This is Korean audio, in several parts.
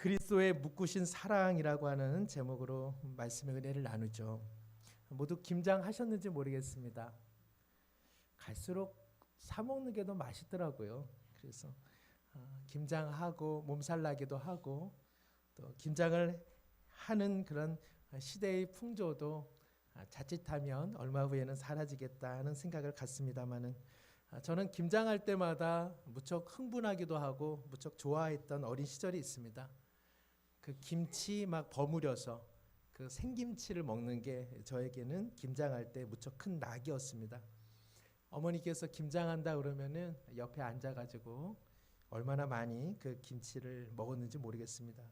그리스도의 묶으신 사랑이라고 하는 제목으로 말씀의 은혜를 나누죠. 모두 김장하셨는지 모르겠습니다. 갈수록 사 먹는 게 더 맛있더라고요. 그래서 김장하고 몸살나기도 하고 또 김장을 하는 그런 시대의 풍조도 자칫하면 얼마 후에는 사라지겠다 하는 생각을 갖습니다마는 저는 김장할 때마다 무척 흥분하기도 하고 무척 좋아했던 어린 시절이 있습니다. 그 김치 막 버무려서 그 생김치를 먹는 게 저에게는 김장할 때 무척 큰 낙이었습니다. 어머니께서 김장한다 그러면은 옆에 앉아가지고 얼마나 많이 그 김치를 먹었는지 모르겠습니다.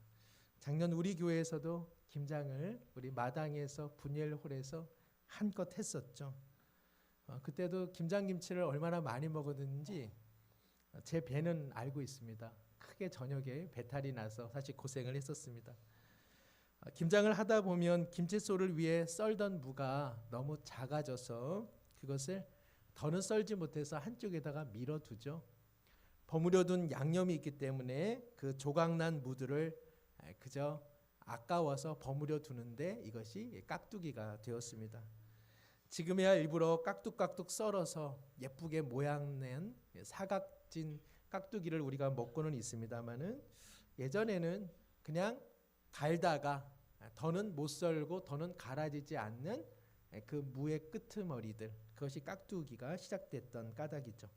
작년 우리 교회에서도 김장을 우리 마당에서 분열홀에서 한껏 했었죠. 그때도 김장김치를 얼마나 많이 먹었는지 제 배는 알고 있습니다. 크게 저녁에 배탈이 나서 사실 고생을 했었습니다. 김장을 하다 보면 김칫솔을 위해 썰던 무가 너무 작아져서 그것을 더는 썰지 못해서 한쪽에다가 밀어두죠. 버무려둔 양념이 있기 때문에 그 조각난 무들을 그저 아까워서 버무려 두는데 이것이 깍두기가 되었습니다. 지금이야 일부러 깍둑깍둑 썰어서 예쁘게 모양낸 사각진 깍두기를 우리가 먹고는 있습니다만은 예전에는 그냥 갈다가 더는 못 썰고 더는 갈아지지 않는 그 무의 끄트머리들, 그것이 깍두기가 시작됐던 까닭이죠.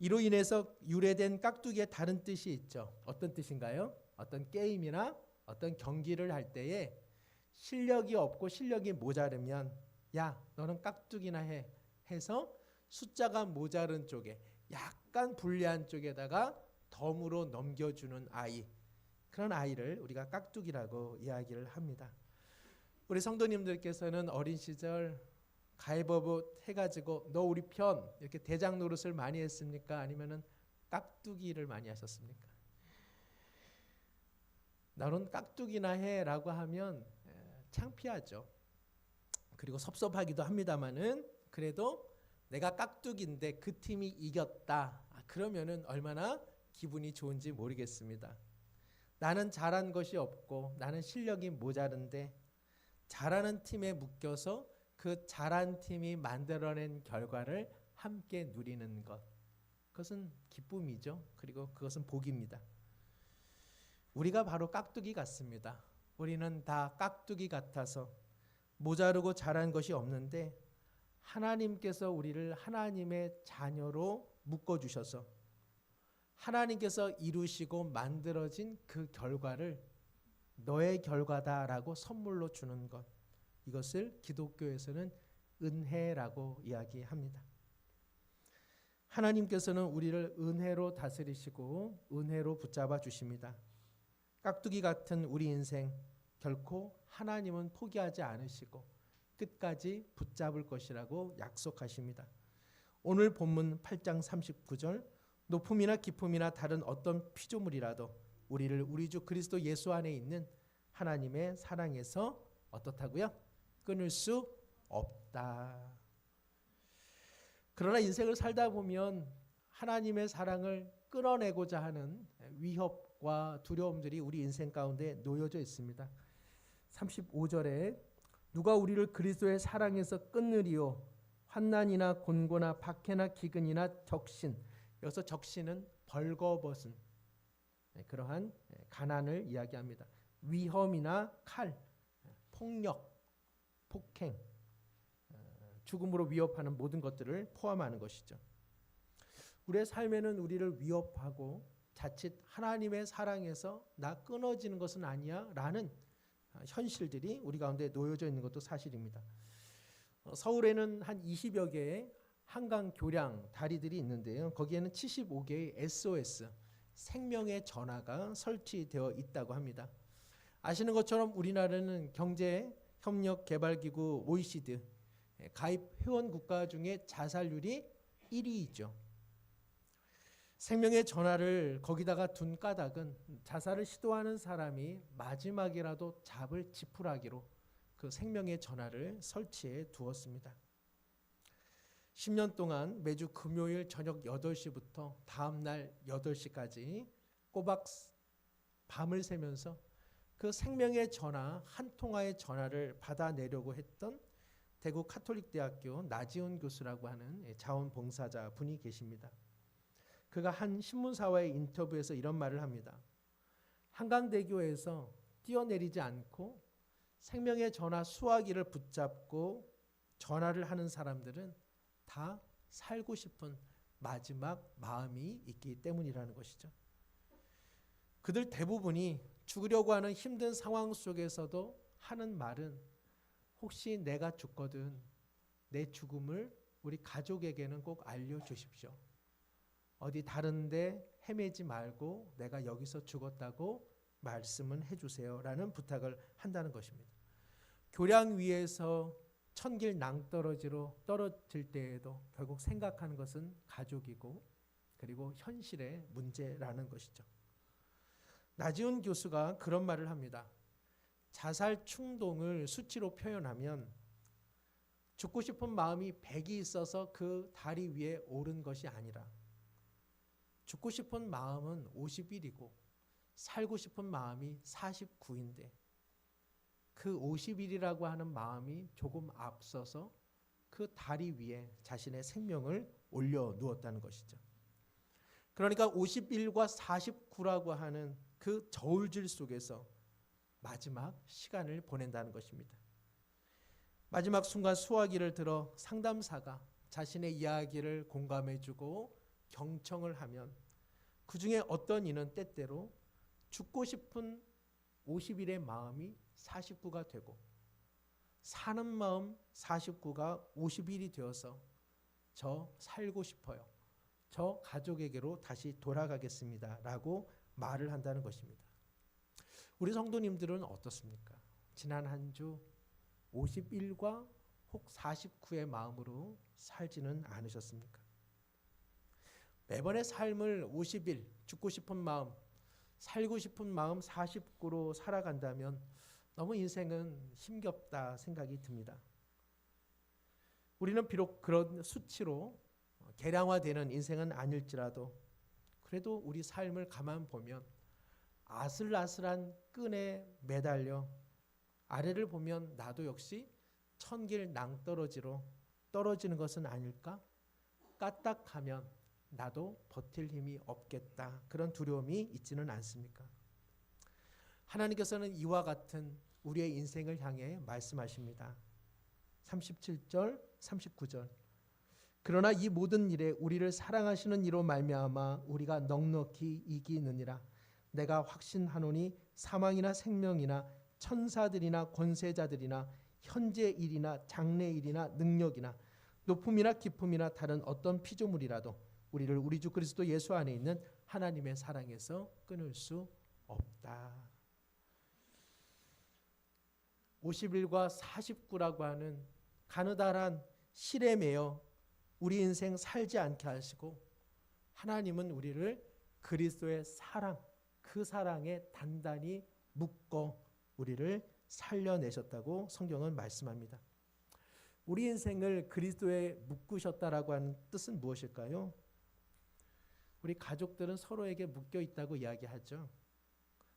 이로 인해서 유래된 깍두기의 다른 뜻이 있죠. 어떤 뜻인가요? 어떤 게임이나 어떤 경기를 할 때에 실력이 없고 실력이 모자르면 야 너는 깍두기나 해 해서 숫자가 모자른 쪽에 약간 불리한 쪽에다가 덤으로 넘겨주는 아이, 그런 아이를 우리가 깍두기라고 이야기를 합니다. 우리 성도님들께서는 어린 시절 가위바위보 해가지고 너 우리 편 이렇게 대장 노릇을 많이 했습니까? 아니면은 깍두기를 많이 하셨습니까? 너는 깍두기나 해라고 하면 창피하죠. 그리고 섭섭하기도 합니다만은 그래도 내가 깍두기인데 그 팀이 이겼다. 그러면은 얼마나 기분이 좋은지 모르겠습니다. 나는 잘한 것이 없고 나는 실력이 모자른데 잘하는 팀에 묶여서 그 잘한 팀이 만들어낸 결과를 함께 누리는 것. 그것은 기쁨이죠. 그리고 그것은 복입니다. 우리가 바로 깍두기 같습니다. 우리는 다 깍두기 같아서 모자르고 잘한 것이 없는데 하나님께서 우리를 하나님의 자녀로 묶어주셔서 하나님께서 이루시고 만들어진 그 결과를 너의 결과다라고 선물로 주는 것, 이것을 기독교에서는 은혜라고 이야기합니다. 하나님께서는 우리를 은혜로 다스리시고 은혜로 붙잡아 주십니다. 깍두기 같은 우리 인생 결코 하나님은 포기하지 않으시고 끝까지 붙잡을 것이라고 약속하십니다. 오늘 본문 8장 39절, 높음이나 깊음이나 다른 어떤 피조물이라도 우리를 우리 주 그리스도 예수 안에 있는 하나님의 사랑에서 어떻다고요? 끊을 수 없다. 그러나 인생을 살다 보면 하나님의 사랑을 끊어내고자 하는 위협과 두려움들이 우리 인생 가운데 놓여져 있습니다. 35절에 누가 우리를 그리스도의 사랑에서 끊으리요? 환난이나 곤고나 박해나 기근이나 적신. 여기서 적신은 벌거벗은 그러한 가난을 이야기합니다. 위험이나 칼, 폭력, 폭행, 죽음으로 위협하는 모든 것들을 포함하는 것이죠. 우리의 삶에는 우리를 위협하고 자칫 하나님의 사랑에서 나 끊어지는 것은 아니야 라는 현실들이 우리 가운데 놓여져 있는 것도 사실입니다. 서울에는 한 20여 개의 한강 교량 다리들이 있는데요. 거기에는 75개의 SOS, 생명의 전화가 설치되어 있다고 합니다. 아시는 것처럼 우리나라는 경제협력개발기구 OECD 가입 회원 국가 중에 자살률이 1위이죠. 생명의 전화를 거기다가 둔 까닭은 자살을 시도하는 사람이 마지막이라도 잡을 지푸라기로 그 생명의 전화를 설치해 두었습니다. 10년 동안 매주 금요일 저녁 8시부터 다음 날 8시까지 꼬박 밤을 새면서 그 생명의 전화, 한 통화의 전화를 받아내려고 했던 대구 카톨릭대학교 나지훈 교수라고 하는 자원봉사자 분이 계십니다. 그가 한 신문사와의 인터뷰에서 이런 말을 합니다. 한강대교에서 뛰어내리지 않고 생명의 전화 수화기를 붙잡고 전화를 하는 사람들은 다 살고 싶은 마지막 마음이 있기 때문이라는 것이죠. 그들 대부분이 죽으려고 하는 힘든 상황 속에서도 하는 말은 혹시 내가 죽거든 내 죽음을 우리 가족에게는 꼭 알려주십시오. 어디 다른데 헤매지 말고 내가 여기서 죽었다고 말씀은 해주세요 라는 부탁을 한다는 것입니다. 교량 위에서 천길 낭떠러지로 떨어질 때에도 결국 생각하는 것은 가족이고 그리고 현실의 문제라는 것이죠. 나지훈 교수가 그런 말을 합니다. 자살 충동을 수치로 표현하면 죽고 싶은 마음이 100이 있어서 그 다리 위에 오른 것이 아니라 죽고 싶은 마음은 51이고 살고 싶은 마음이 49인데 그 50일이라고 하는 마음이 조금 앞서서 그 다리 위에 자신의 생명을 올려누었다는 것이죠. 그러니까 51과 49라고 하는 그 저울질 속에서 마지막 시간을 보낸다는 것입니다. 마지막 순간 수화기를 들어 상담사가 자신의 이야기를 공감해주고 경청을 하면 그 중에 어떤 이는 때때로 죽고 싶은 50일의 마음이 49가 되고 사는 마음 49가 50일이 되어서 저 살고 싶어요. 저 가족에게로 다시 돌아가겠습니다. 라고 말을 한다는 것입니다. 우리 성도님들은 어떻습니까? 지난 한 주 51과 혹 49의 마음으로 살지는 않으셨습니까? 매번의 삶을 50일 죽고 싶은 마음, 살고 싶은 마음 49로 살아간다면 너무 인생은 힘겹다 생각이 듭니다. 우리는 비록 그런 수치로 계량화되는 인생은 아닐지라도 그래도 우리 삶을 가만 보면 아슬아슬한 끈에 매달려 아래를 보면 나도 역시 천길 낭떠러지로 떨어지는 것은 아닐까? 까딱하면 나도 버틸 힘이 없겠다. 그런 두려움이 있지는 않습니까? 하나님께서는 이와 같은 우리의 인생을 향해 말씀하십니다. 37절, 39절. 그러나 이 모든 일에 우리를 사랑하시는 이로 말미암아 우리가 넉넉히 이기느니라. 내가 확신하노니 사망이나 생명이나 천사들이나 권세자들이나 현재 일이나 장래 일이나 능력이나 높음이나 깊음이나 다른 어떤 피조물이라도 우리를 우리 주 그리스도 예수 안에 있는 하나님의 사랑에서 끊을 수 없다. 50일과 49라고 하는 가느다란 실에 매여 우리 인생 살지 않게 하시고 하나님은 우리를 그리스도의 사랑, 그 사랑에 단단히 묶어 우리를 살려내셨다고 성경은 말씀합니다. 우리 인생을 그리스도에 묶으셨다라고 하는 뜻은 무엇일까요? 우리 가족들은 서로에게 묶여 있다고 이야기하죠.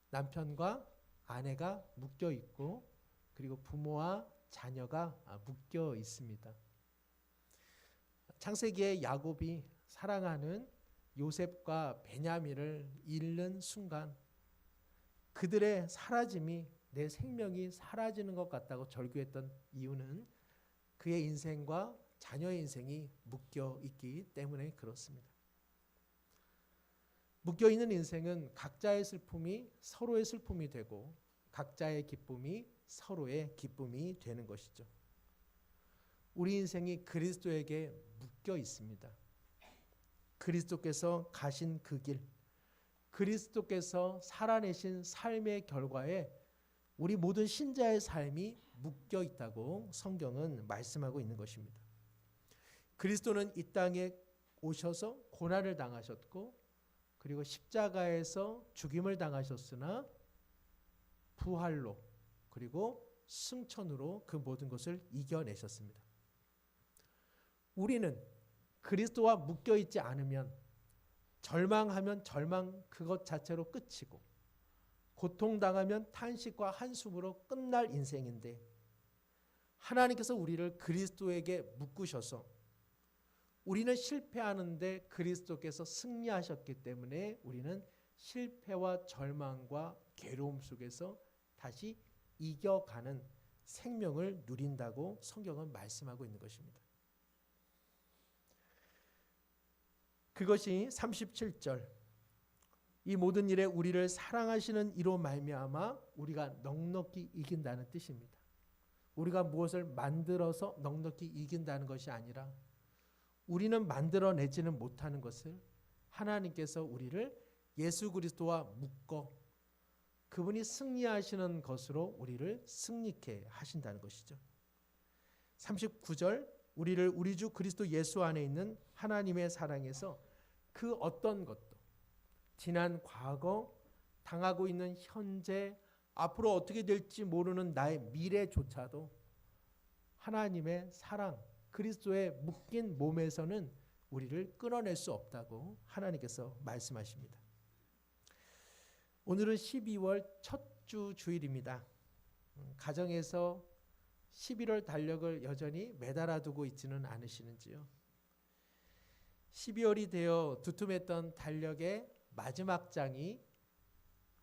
남편과 아내가 묶여 있고 그리고 부모와 자녀가 묶여 있습니다. 창세기에 야곱이 사랑하는 요셉과 베냐민을 잃는 순간 그들의 사라짐이 내 생명이 사라지는 것 같다고 절규했던 이유는 그의 인생과 자녀의 인생이 묶여 있기 때문에 그렇습니다. 묶여 있는 인생은 각자의 슬픔이 서로의 슬픔이 되고 각자의 기쁨이 서로의 기쁨이 되는 것이죠. 우리 인생이 그리스도에게 묶여 있습니다. 그리스도께서 가신 그 길, 그리스도께서 살아내신 삶의 결과에 우리 모든 신자의 삶이 묶여 있다고 성경은 말씀하고 있는 것입니다. 그리스도는 이 땅에 오셔서 고난을 당하셨고 그리고 십자가에서 죽임을 당하셨으나 부활로 그리고 승천으로 그 모든 것을 이겨내셨습니다. 우리는 그리스도와 묶여 있지 않으면 절망하면 절망 그것 자체로 끝이고 고통당하면 탄식과 한숨으로 끝날 인생인데 하나님께서 우리를 그리스도에게 묶으셔서 우리는 실패하는데 그리스도께서 승리하셨기 때문에 우리는 실패와 절망과 괴로움 속에서 다시 이겨가는 생명을 누린다고 성경은 말씀하고 있는 것입니다. 그것이 37절 이 모든 일에 우리를 사랑하시는 이로 말미암아 우리가 넉넉히 이긴다는 뜻입니다. 우리가 무엇을 만들어서 넉넉히 이긴다는 것이 아니라 우리는 만들어내지는 못하는 것을 하나님께서 우리를 예수 그리스도와 묶어 그분이 승리하시는 것으로 우리를 승리케 하신다는 것이죠. 39절 우리를 우리 주 그리스도 예수 안에 있는 하나님의 사랑에서 그 어떤 것도 지난 과거, 당하고 있는 현재, 앞으로 어떻게 될지 모르는 나의 미래조차도 하나님의 사랑, 그리스도의 묶인 몸에서는 우리를 끊어낼 수 없다고 하나님께서 말씀하십니다. 오늘은 12월 첫 주 주일입니다. 가정에서 11월 달력을 여전히 매달아 두고 있지는 않으시는지요? 12월이 되어 두툼했던 달력의 마지막 장이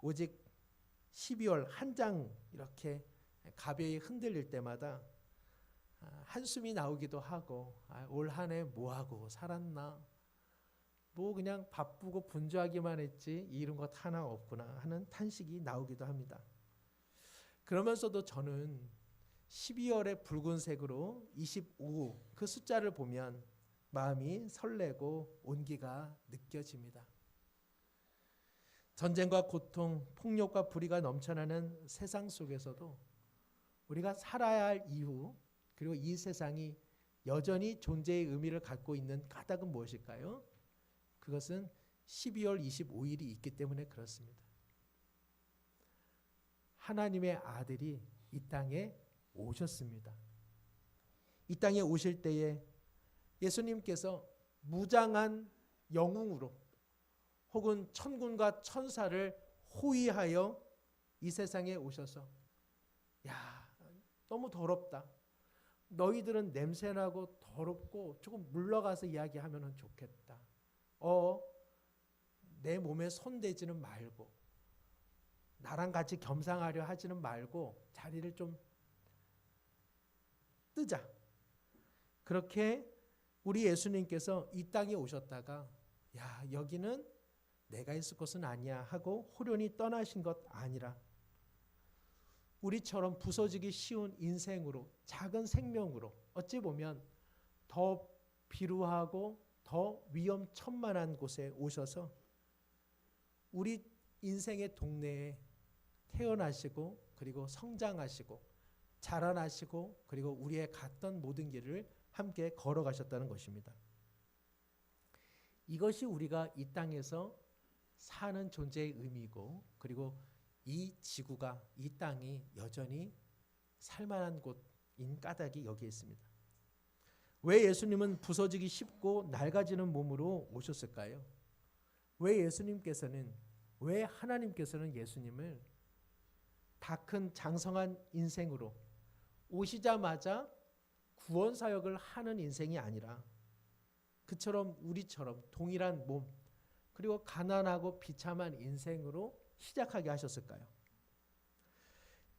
오직 12월 한 장 이렇게 가벼이 흔들릴 때마다 한숨이 나오기도 하고 올 한 해 뭐하고 살았나, 뭐 그냥 바쁘고 분주하기만 했지 이런 것 하나 없구나 하는 탄식이 나오기도 합니다. 그러면서도 저는 12월의 붉은색으로 25 그 숫자를 보면 마음이 설레고 온기가 느껴집니다. 전쟁과 고통, 폭력과 불의가 넘쳐나는 세상 속에서도 우리가 살아야 할 이유, 그리고 이 세상이 여전히 존재의 의미를 갖고 있는 까닭은 무엇일까요? 그것은 12월 25일이 있기 때문에 그렇습니다. 하나님의 아들이 이 땅에 오셨습니다. 이 땅에 오실 때에 예수님께서 무장한 영웅으로 혹은 천군과 천사를 호위하여 이 세상에 오셔서 야, 너무 더럽다. 너희들은 냄새나고 더럽고 조금 물러가서 이야기하면 좋겠다. 내 몸에 손대지는 말고 나랑 같이 겸상하려 하지는 말고 자리를 좀 뜨자. 그렇게 우리 예수님께서 이 땅에 오셨다가 야, 여기는 내가 있을 곳은 아니야 하고 호련히 떠나신 것 아니라 우리처럼 부서지기 쉬운 인생으로, 작은 생명으로 어찌 보면 더 비루하고 더 위험천만한 곳에 오셔서 우리 인생의 동네에 태어나시고 그리고 성장하시고 자라나시고 그리고 우리의 갔던 모든 길을 함께 걸어가셨다는 것입니다. 이것이 우리가 이 땅에서 사는 존재의 의미이고 그리고 이 지구가, 이 땅이 여전히 살만한 곳인 까닭이 여기에 있습니다. 왜 예수님은 부서지기 쉽고 낡아지는 몸으로 오셨을까요? 왜 하나님께서는 예수님을 다 큰 장성한 인생으로 오시자마자 구원 사역을 하는 인생이 아니라 그처럼 우리처럼 동일한 몸 그리고 가난하고 비참한 인생으로 시작하게 하셨을까요?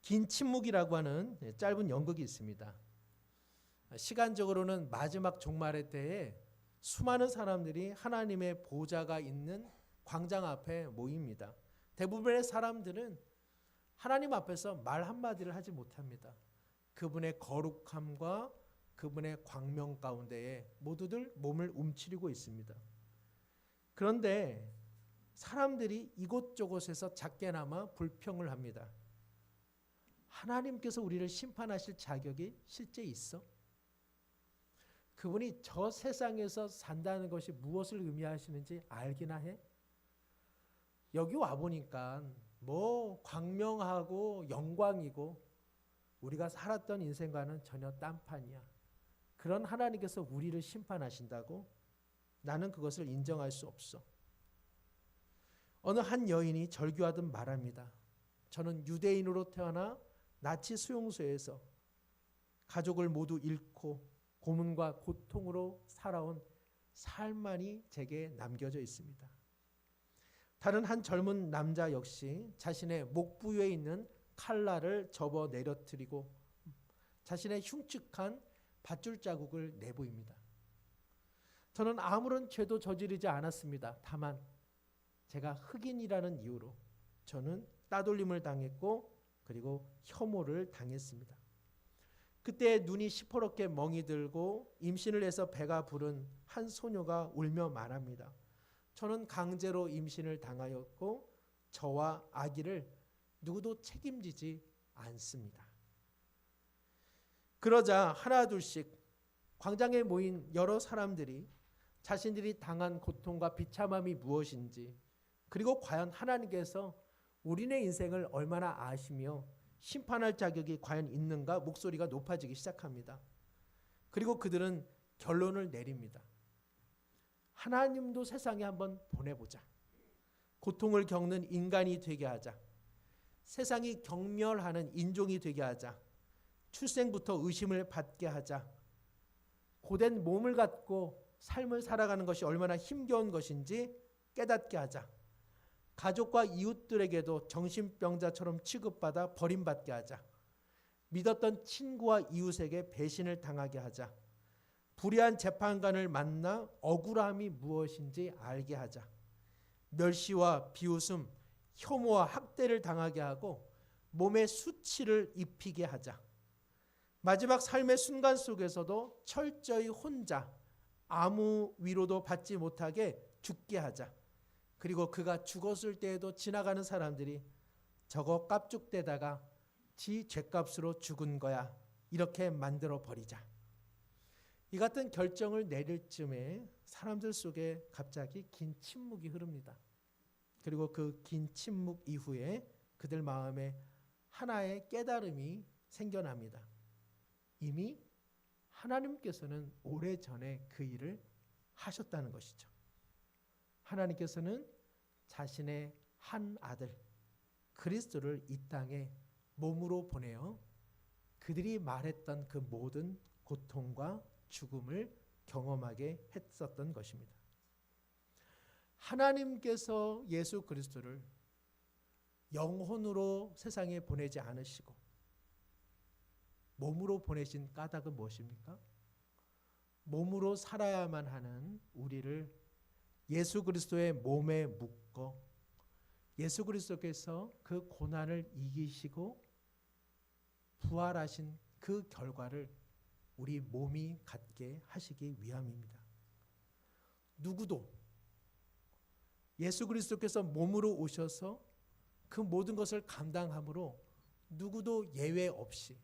긴 침묵이라고 하는 짧은 연극이 있습니다. 시간적으로는 마지막 종말의 때에 수많은 사람들이 하나님의 보좌가 있는 광장 앞에 모입니다. 대부분의 사람들은 하나님 앞에서 말 한마디를 하지 못합니다. 그분의 거룩함과 그분의 광명 가운데에 모두들 몸을 움츠리고 있습니다. 그런데 사람들이 이곳저곳에서 작게나마 불평을 합니다. 하나님께서 우리를 심판하실 자격이 실제 있어? 그분이 저 세상에서 산다는 것이 무엇을 의미하시는지 알기나 해? 여기 와보니까 뭐 광명하고 영광이고 우리가 살았던 인생과는 전혀 딴판이야. 그런 하나님께서 우리를 심판하신다고? 나는 그것을 인정할 수 없어. 어느 한 여인이 절규하듯 말합니다. 저는 유대인으로 태어나 나치 수용소에서 가족을 모두 잃고 고문과 고통으로 살아온 삶만이 제게 남겨져 있습니다. 다른 한 젊은 남자 역시 자신의 목 부위에 있는 칼날을 접어 내려뜨리고 자신의 흉측한 밧줄 자국을 내보입니다. 저는 아무런 죄도 저지르지 않았습니다. 다만 제가 흑인이라는 이유로 저는 따돌림을 당했고 그리고 혐오를 당했습니다. 그때 눈이 시퍼렇게 멍이 들고 임신을 해서 배가 부른 한 소녀가 울며 말합니다. 저는 강제로 임신을 당하였고 저와 아기를 누구도 책임지지 않습니다. 그러자 하나 둘씩 광장에 모인 여러 사람들이 자신들이 당한 고통과 비참함이 무엇인지 그리고 과연 하나님께서 우리네 인생을 얼마나 아시며 심판할 자격이 과연 있는가 목소리가 높아지기 시작합니다. 그리고 그들은 결론을 내립니다. 하나님도 세상에 한번 보내보자. 고통을 겪는 인간이 되게 하자. 세상이 경멸하는 인종이 되게 하자. 출생부터 의심을 받게 하자. 고된 몸을 갖고 삶을 살아가는 것이 얼마나 힘겨운 것인지 깨닫게 하자. 가족과 이웃들에게도 정신병자처럼 취급받아 버림받게 하자. 믿었던 친구와 이웃에게 배신을 당하게 하자. 불의한 재판관을 만나 억울함이 무엇인지 알게 하자. 멸시와 비웃음, 혐오와 학대를 당하게 하고 몸에 수치를 입히게 하자. 마지막 삶의 순간 속에서도 철저히 혼자 아무 위로도 받지 못하게 죽게 하자. 그리고 그가 죽었을 때에도 지나가는 사람들이 저거 깝죽대다가 지 죄값으로 죽은 거야. 이렇게 만들어 버리자. 이 같은 결정을 내릴 쯤에 사람들 속에 갑자기 긴 침묵이 흐릅니다. 그리고 그 긴 침묵 이후에 그들 마음에 하나의 깨달음이 생겨납니다. 이미 하나님께서는 오래전에 그 일을 하셨다는 것이죠. 하나님께서는 자신의 한 아들 그리스도를 이 땅에 몸으로 보내어 그들이 말했던 그 모든 고통과 죽음을 경험하게 했었던 것입니다. 하나님께서 예수 그리스도를 영혼으로 세상에 보내지 않으시고 몸으로 보내신 까닭은 무엇입니까? 몸으로 살아야만 하는 우리를 예수 그리스도의 몸에 묶어 예수 그리스도께서 그 고난을 이기시고 부활하신 그 결과를 우리 몸이 갖게 하시기 위함입니다. 누구도 예수 그리스도께서 몸으로 오셔서 그 모든 것을 감당함으로 누구도 예외 없이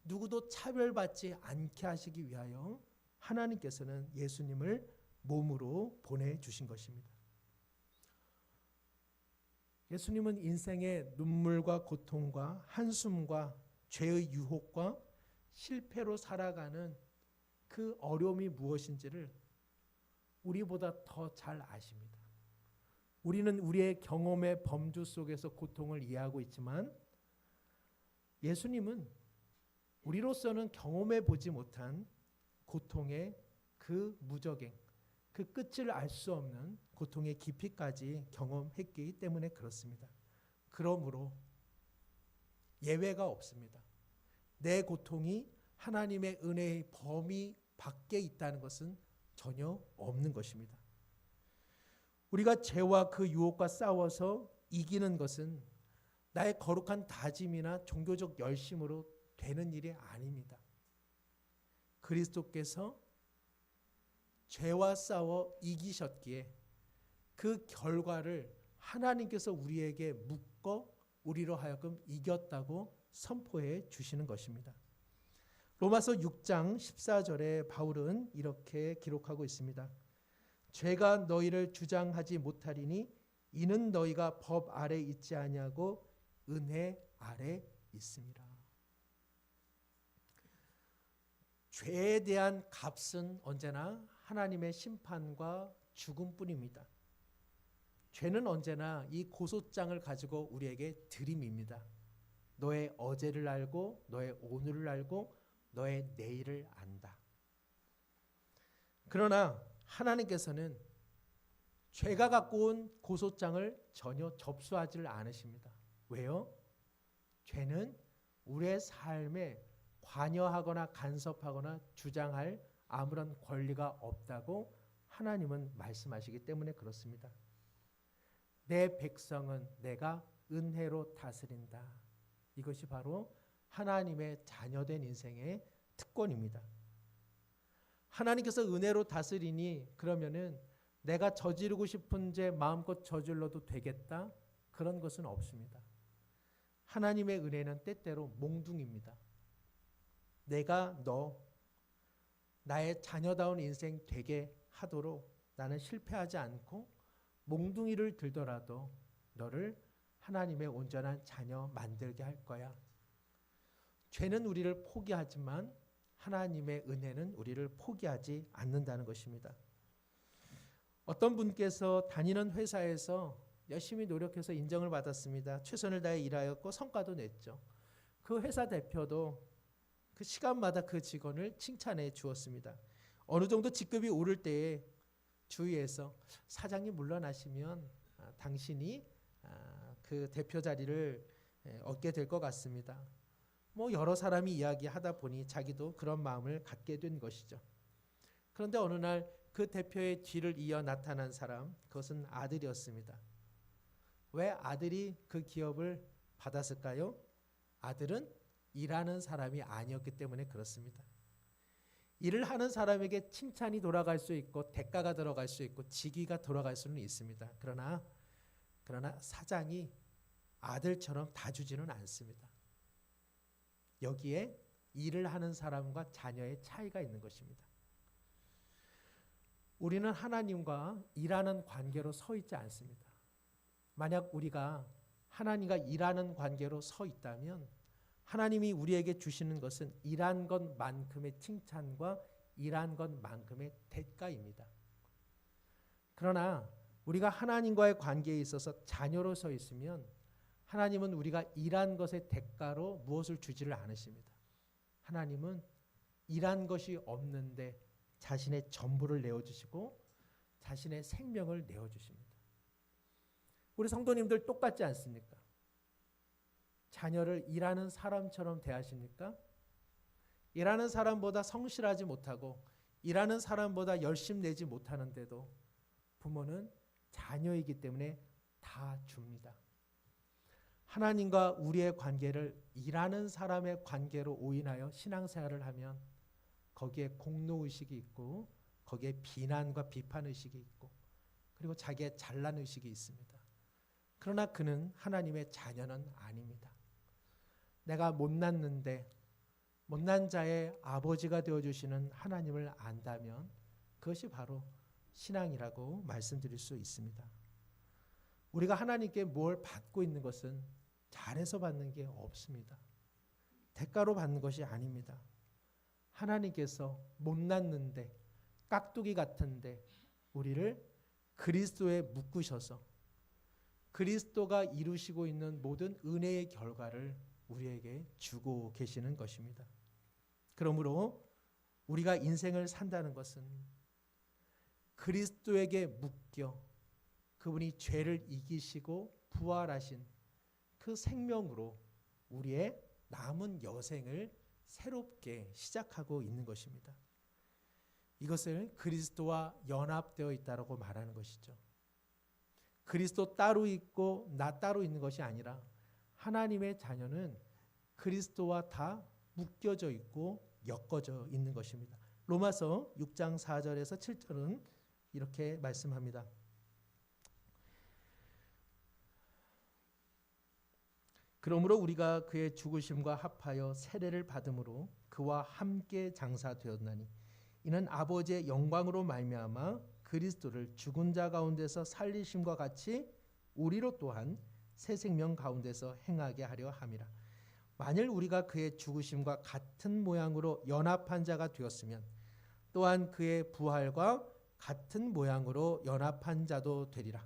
누구도 차별받지 않게 하시기 위하여 하나님께서는 예수님을 몸으로 보내주신 것입니다. 예수님은 인생의 눈물과 고통과 한숨과 죄의 유혹과 실패로 살아가는 그 어려움이 무엇인지를 우리보다 더 잘 아십니다. 우리는 우리의 경험의 범주 속에서 고통을 이해하고 있지만 예수님은 우리로서는 경험해 보지 못한 고통의 그 무적행, 그 끝을 알 수 없는 고통의 깊이까지 경험했기 때문에 그렇습니다. 그러므로 예외가 없습니다. 내 고통이 하나님의 은혜의 범위 밖에 있다는 것은 전혀 없는 것입니다. 우리가 죄와 그 유혹과 싸워서 이기는 것은 나의 거룩한 다짐이나 종교적 열심으로 되는 일이 아닙니다. 그리스도께서 죄와 싸워 이기셨기에 그 결과를 하나님께서 우리에게 묶어 우리로 하여금 이겼다고 선포해 주시는 것입니다. 로마서 6장 14절에 바울은 이렇게 기록하고 있습니다. 죄가 너희를 주장하지 못하리니 이는 너희가 법 아래 있지 아니하고 은혜 아래 있습니다. 죄에 대한 값은 언제나 하나님의 심판과 죽음뿐입니다. 죄는 언제나 이 고소장을 가지고 우리에게 들이밉니다. 너의 어제를 알고 너의 오늘을 알고 너의 내일을 안다. 그러나 하나님께서는 죄가 갖고 온 고소장을 전혀 접수하지를 않으십니다. 왜요? 죄는 우리의 삶에 관여하거나 간섭하거나 주장할 아무런 권리가 없다고 하나님은 말씀하시기 때문에 그렇습니다. 내 백성은 내가 은혜로 다스린다. 이것이 바로 하나님의 자녀된 인생의 특권입니다. 하나님께서 은혜로 다스리니 그러면은 내가 저지르고 싶은 죄 마음껏 저질러도 되겠다? 그런 것은 없습니다. 하나님의 은혜는 때때로 몽둥입니다. 내가 나의 자녀다운 인생 되게 하도록 나는 실패하지 않고 몽둥이를 들더라도 너를 하나님의 온전한 자녀 만들게 할 거야. 죄는 우리를 포기하지만 하나님의 은혜는 우리를 포기하지 않는다는 것입니다. 어떤 분께서 다니는 회사에서 열심히 노력해서 인정을 받았습니다. 최선을 다해 일하였고 성과도 냈죠. 그 회사 대표도 그 시간마다 그 직원을 칭찬해 주었습니다. 어느 정도 직급이 오를 때에 주위에서 사장님 물러나시면 당신이 그 대표 자리를 얻게 될 것 같습니다. 여러 사람이 이야기하다 보니 자기도 그런 마음을 갖게 된 것이죠. 그런데 어느 날 그 대표의 뒤를 이어 나타난 사람, 그것은 아들이었습니다. 왜 아들이 그 기업을 받았을까요? 아들은 일하는 사람이 아니었기 때문에 그렇습니다. 일을 하는 사람에게 칭찬이 돌아갈 수 있고 대가가 들어갈 수 있고 직위가 돌아갈 수는 있습니다. 그러나 사장이 아들처럼 다 주지는 않습니다. 여기에 일을 하는 사람과 자녀의 차이가 있는 것입니다. 우리는 하나님과 일하는 관계로 서 있지 않습니다. 만약 우리가 하나님과 일하는 관계로 서 있다면 하나님이 우리에게 주시는 것은 일한 것만큼의 칭찬과 일한 것만큼의 대가입니다. 그러나 우리가 하나님과의 관계에 있어서 자녀로 서 있으면 하나님은 우리가 일한 것의 대가로 무엇을 주지를 않으십니다. 하나님은 일한 것이 없는데 자신의 전부를 내어주시고 자신의 생명을 내어주십니다. 우리 성도님들 똑같지 않습니까? 자녀를 일하는 사람처럼 대하십니까? 일하는 사람보다 성실하지 못하고 일하는 사람보다 열심 내지 못하는데도 부모는 자녀이기 때문에 다 줍니다. 하나님과 우리의 관계를 일하는 사람의 관계로 오인하여 신앙생활을 하면 거기에 공로의식이 있고 거기에 비난과 비판의식이 있고 그리고 자기의 잘난의식이 있습니다. 그러나 그는 하나님의 자녀는 아닙니다. 내가 못났는데 못난 자의 아버지가 되어주시는 하나님을 안다면 그것이 바로 신앙이라고 말씀드릴 수 있습니다. 우리가 하나님께 뭘 받고 있는 것은 잘해서 받는 게 없습니다. 대가로 받는 것이 아닙니다. 하나님께서 못났는데 깍두기 같은데 우리를 그리스도에 묶으셔서 그리스도가 이루시고 있는 모든 은혜의 결과를 우리에게 주고 계시는 것입니다. 그러므로 우리가 인생을 산다는 것은 그리스도에게 묶여 그분이 죄를 이기시고 부활하신 그 생명으로 우리의 남은 여생을 새롭게 시작하고 있는 것입니다. 이것을 그리스도와 연합되어 있다고 말하는 것이죠. 그리스도 따로 있고 나 따로 있는 것이 아니라 하나님의 자녀는 그리스도와 다 묶여져 있고 엮어져 있는 것입니다. 로마서 6장 4절에서 7절은 이렇게 말씀합니다. 그러므로 우리가 그의 죽으심과 합하여 세례를 받음으로 그와 함께 장사되었나니 이는 아버지의 영광으로 말미암아 그리스도를 죽은 자 가운데서 살리심과 같이 우리로 또한 새 생명 가운데서 행하게 하려 함이라. 만일 우리가 그의 죽으심과 같은 모양으로 연합한 자가 되었으면 또한 그의 부활과 같은 모양으로 연합한 자도 되리라.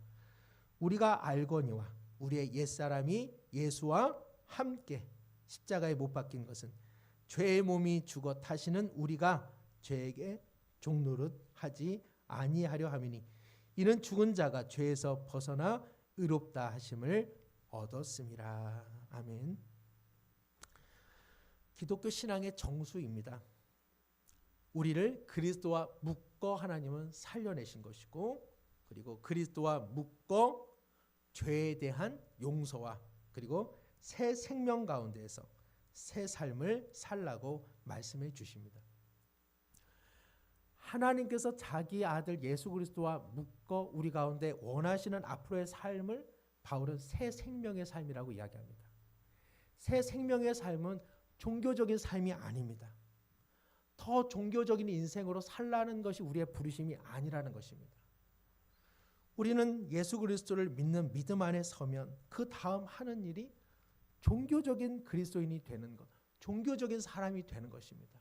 우리가 알거니와 우리의 옛사람이 예수와 함께 십자가에 못 박힌 것은 죄의 몸이 죽어 타시는 우리가 죄에게 종노릇 하지 아니하려 함이니 이는 죽은 자가 죄에서 벗어나 의롭다 하심을 얻었음이라. 아멘. 기독교 신앙의 정수입니다. 우리를 그리스도와 묶어 하나님은 살려내신 것이고, 그리고 그리스도와 묶어 죄에 대한 용서와 그리고 새 생명 가운데에서 새 삶을 살라고 말씀해 주십니다. 하나님께서 자기 아들 예수 그리스도와 묶어 우리 가운데 원하시는 앞으로의 삶을 바울은 새 생명의 삶이라고 이야기합니다. 새 생명의 삶은 종교적인 삶이 아닙니다. 더 종교적인 인생으로 살라는 것이 우리의 부르심이 아니라는 것입니다. 우리는 예수 그리스도를 믿는 믿음 안에 서면 그 다음 하는 일이 종교적인 그리스도인이 되는 것, 종교적인 사람이 되는 것입니다.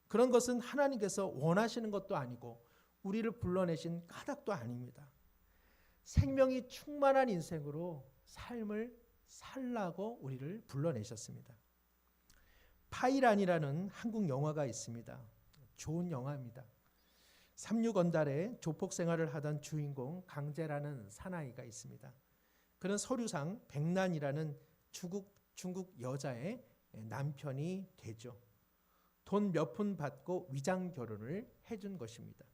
그런 것은 하나님께서 원하시는 것도 아니고 우리를 불러내신 까닭도 아닙니다. 생명이 충만한 인생으로 삶을 살라고 우리를 불러내셨습니다. 파이란이라는 한국 영화가 있습니다. 좋은 영화입니다. 삼류건달에 조폭 생활을 하던 주인공 강재라는 사나이가 있습니다. 그는 서류상 백난이라는 중국 여자의 남편이 되죠. 돈 몇 푼 받고 위장 결혼을 해준 것입니다.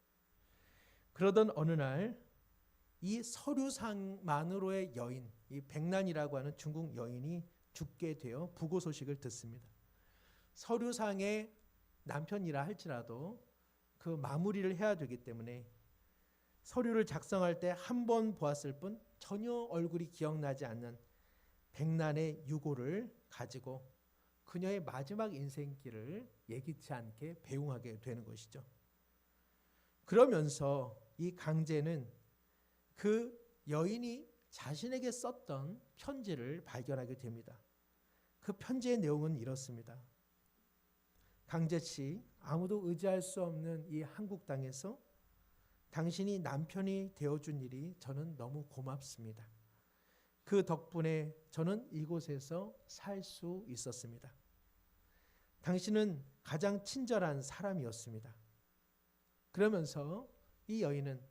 그러던 어느 날 이 서류상만으로의 여인, 이 백난이라고 하는 중국 여인이 죽게 되어 부고 소식을 듣습니다. 서류상의 남편이라 할지라도 그 마무리를 해야 되기 때문에 서류를 작성할 때 한 번 보았을 뿐 전혀 얼굴이 기억나지 않는 백난의 유고를 가지고 그녀의 마지막 인생길을 예기치 않게 배웅하게 되는 것이죠. 그러면서 이 강제는 그 여인이 자신에게 썼던 편지를 발견하게 됩니다. 그 편지의 내용은 이렇습니다. 강제 씨, 아무도 의지할 수 없는 이 한국 땅에서 당신이 남편이 되어준 일이 저는 너무 고맙습니다. 그 덕분에 저는 이곳에서 살 수 있었습니다. 당신은 가장 친절한 사람이었습니다. 그러면서 이 여인은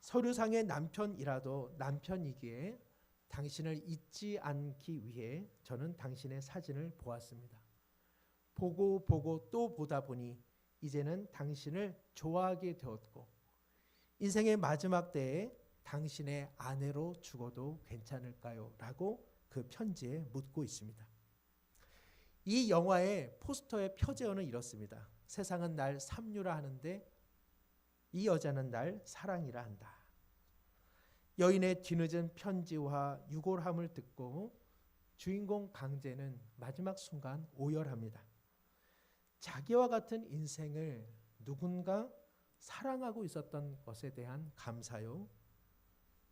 서류상의 남편이라도 남편이기에 당신을 잊지 않기 위해 저는 당신의 사진을 보았습니다. 보고 또 보다 보니 이제는 당신을 좋아하게 되었고 인생의 마지막 때에 당신의 아내로 죽어도 괜찮을까요? 라고 그 편지에 묻고 있습니다. 이 영화의 포스터의 표제어는 이렇습니다. 세상은 날 삼류라 하는데 이 여자는 날 사랑이라 한다. 여인의 뒤늦은 편지와 유골함을 듣고 주인공 강제는 마지막 순간 오열합니다. 자기와 같은 인생을 누군가 사랑하고 있었던 것에 대한 감사요.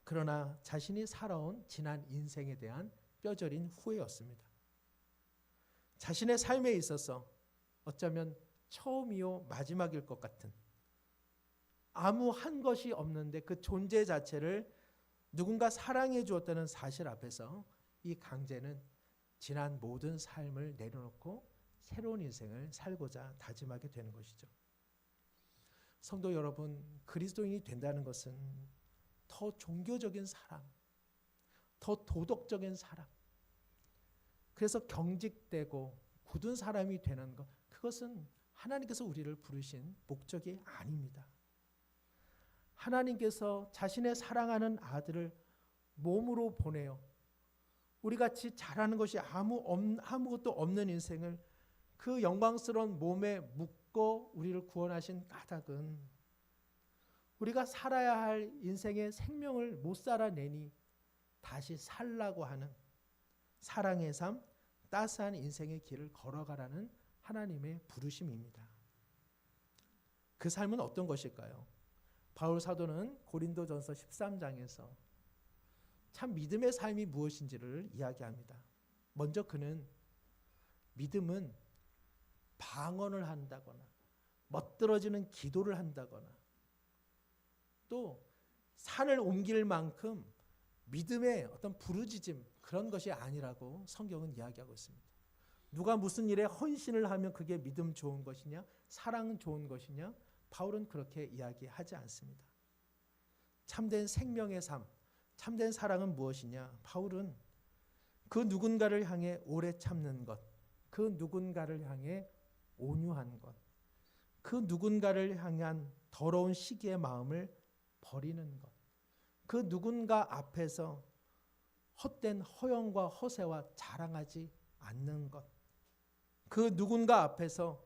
그러나 자신이 살아온 지난 인생에 대한 뼈저린 후회였습니다. 자신의 삶에 있어서 어쩌면 처음이요 마지막일 것 같은 아무 한 것이 없는데 그 존재 자체를 누군가 사랑해 주었다는 사실 앞에서 이 강제는 지난 모든 삶을 내려놓고 새로운 인생을 살고자 다짐하게 되는 것이죠. 성도 여러분, 그리스도인이 된다는 것은 더 종교적인 사람, 더 도덕적인 사람, 그래서 경직되고 굳은 사람이 되는 것, 그것은 하나님께서 우리를 부르신 목적이 아닙니다. 하나님께서 자신의 사랑하는 아들을 몸으로 보내어 우리같이 잘하는 것이 아무것도 없는 인생을 그 영광스러운 몸에 묶어 우리를 구원하신 까닭은 우리가 살아야 할 인생의 생명을 못 살아내니 다시 살라고 하는 사랑의 삶, 따스한 인생의 길을 걸어가라는 하나님의 부르심입니다. 그 삶은 어떤 것일까요? 바울 사도는 고린도전서 13장에서 참 믿음의 삶이 무엇인지를 이야기합니다. 먼저 그는 믿음은 방언을 한다거나 멋들어지는 기도를 한다거나 또 산을 옮길 만큼 믿음의 어떤 부르짖음 그런 것이 아니라고 성경은 이야기하고 있습니다. 누가 무슨 일에 헌신을 하면 그게 믿음 좋은 것이냐, 사랑 좋은 것이냐, 바울은 그렇게 이야기하지 않습니다. 참된 생명의 삶, 참된 사랑은 무엇이냐? 바울은 그 누군가를 향해 오래 참는 것, 그 누군가를 향해 온유한 것, 그 누군가를 향한 더러운 시기의 마음을 버리는 것, 그 누군가 앞에서 헛된 허영과 허세와 자랑하지 않는 것, 그 누군가 앞에서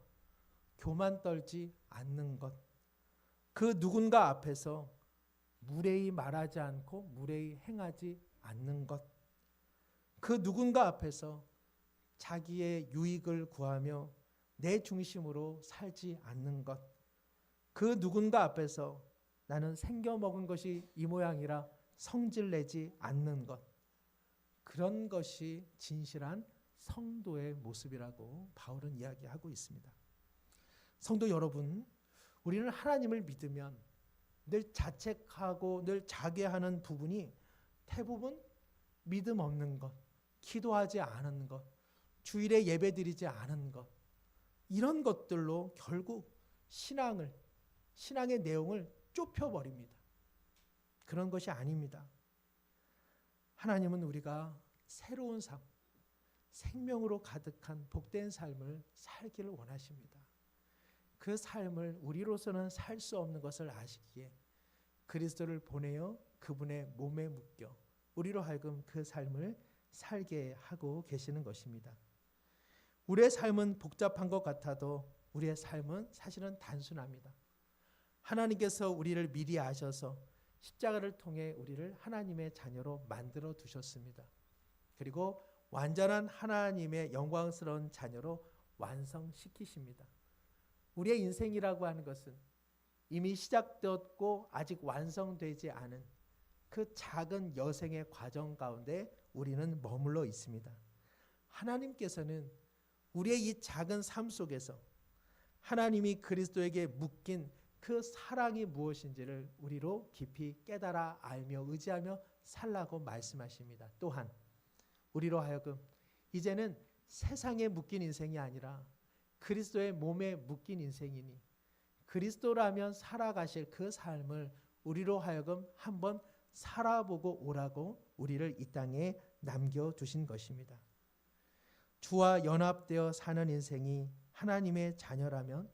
교만 떨지 않는 것, 그 누군가 앞에서 무례히 말하지 않고 무례히 행하지 않는 것, 그 누군가 앞에서 자기의 유익을 구하며 내 중심으로 살지 않는 것, 그 누군가 앞에서 나는 생겨먹은 것이 이 모양이라 성질내지 않는 것, 그런 것이 진실한 성도의 모습이라고 바울은 이야기하고 있습니다. 성도 여러분, 우리는 하나님을 믿으면 늘 자책하고 늘 자괴하는 부분이 대부분 믿음 없는 것, 기도하지 않은 것, 주일에 예배드리지 않은 것, 이런 것들로 결국 신앙의 내용을 좁혀버립니다. 그런 것이 아닙니다. 하나님은 우리가 새로운 삶, 생명으로 가득한 복된 삶을 살기를 원하십니다. 그 삶을 우리로서는 살 수 없는 것을 아시기에 그리스도를 보내어 그분의 몸에 묶여 우리로 하여금 그 삶을 살게 하고 계시는 것입니다. 우리의 삶은 복잡한 것 같아도 우리의 삶은 사실은 단순합니다. 하나님께서 우리를 미리 아셔서 십자가를 통해 우리를 하나님의 자녀로 만들어 두셨습니다. 그리고 완전한 하나님의 영광스러운 자녀로 완성시키십니다. 우리의 인생이라고 하는 것은 이미 시작되었고 아직 완성되지 않은 그 작은 여생의 과정 가운데 우리는 머물러 있습니다. 하나님께서는 우리의 이 작은 삶 속에서 하나님이 그리스도에게 묶인 그 사랑이 무엇인지를 우리로 깊이 깨달아 알며 의지하며 살라고 말씀하십니다. 또한 우리로 하여금 이제는 세상에 묶인 인생이 아니라 그리스도의 몸에 묶인 인생이니 그리스도라면 살아가실 그 삶을 우리로 하여금 한번 살아보고 오라고 우리를 이 땅에 남겨두신 것입니다. 주와 연합되어 사는 인생이 하나님의 자녀라면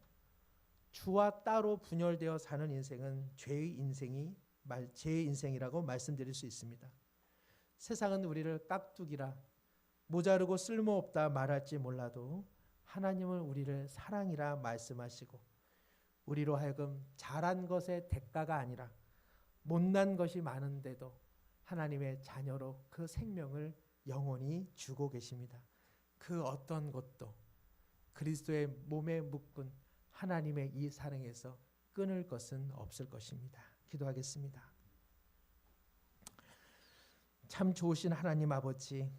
주와 따로 분열되어 사는 인생은 죄의 인생이라고 말씀드릴 수 있습니다. 세상은 우리를 깍두기라 모자르고 쓸모없다 말할지 몰라도 하나님은 우리를 사랑이라 말씀하시고 우리로 하여금 잘한 것의 대가가 아니라 못난 것이 많은데도 하나님의 자녀로 그 생명을 영원히 주고 계십니다. 그 어떤 것도 그리스도의 몸에 묶은 하나님의 이 사랑에서 끊을 것은 없을 것입니다. 기도하겠습니다. 참 좋으신 하나님 아버지,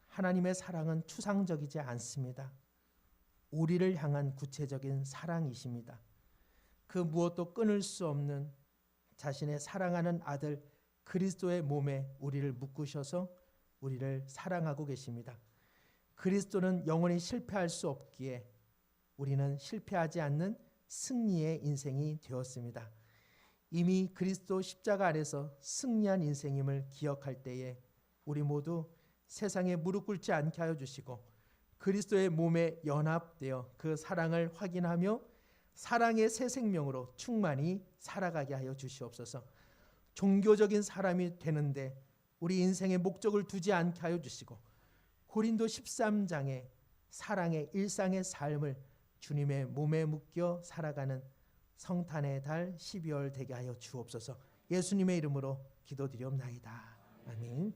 하나님의 사랑은 추상적이지 않습니다. 우리를 향한 구체적인 사랑이십니다. 그 무엇도 끊을 수 없는 자신의 사랑하는 아들 그리스도의 몸에 우리를 묶으셔서 우리를 사랑하고 계십니다. 그리스도는 영원히 실패할 수 없기에 우리는 실패하지 않는 승리의 인생이 되었습니다. 이미 그리스도 십자가 아래서 승리한 인생임을 기억할 때에 우리 모두 세상에 무릎 꿇지 않게 하여 주시고 그리스도의 몸에 연합되어 그 사랑을 확인하며 사랑의 새 생명으로 충만히 살아가게 하여 주시옵소서. 종교적인 사람이 되는데 우리 인생의 목적을 두지 않게 하여 주시고 고린도 13장의 사랑의 일상의 삶을 주님의 몸에 묶여 살아가는 성탄의 달 12월 되게 하여 주옵소서. 예수님의 이름으로 기도드리옵나이다. 아멘.